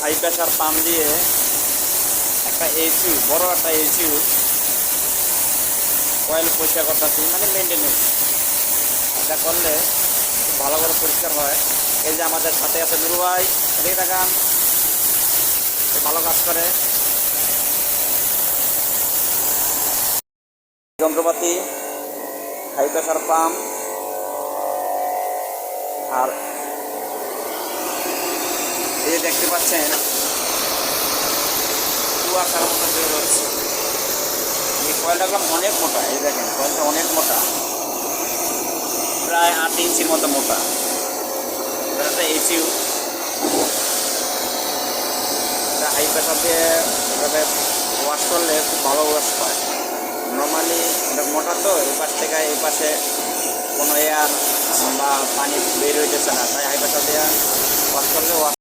High pressure pump দিয়ে একটা এসিউ, বড় একটা এসিউ অয়েল পরিষ্কার করতেছি, মানে মেনটেনেন্স। এটা করলে খুব ভালো করে পরিষ্কার হয়। এই যে আমাদের সাথে আছে নুরু ভাই, এদিকে তাকান, ভালো কাজ করে। যন্ত্রপাতি, হাই প্রেশার পাম্প, আর এই যে দেখতে পাচ্ছেন কুয়াশার মতো বের হচ্ছে। এই কয়েলটা অনেক মোটা, এই দেখেন কয়েলটা অনেক মোটা, প্রায় 8 ইঞ্চির মতো মোটা। এটা একটা এসিউ, এটা হাই প্রেশার দিয়ে এভাবে ওয়াশ করলে খুব ভালো ওয়াশ হয়। নর্মালি এটা মোটা, তো এই পাশ থেকে এই পাশে কোনো এয়ার বা পানি বের হইতেছে না, তাই হাই প্রেশার দিয়ে ওয়াশ করলে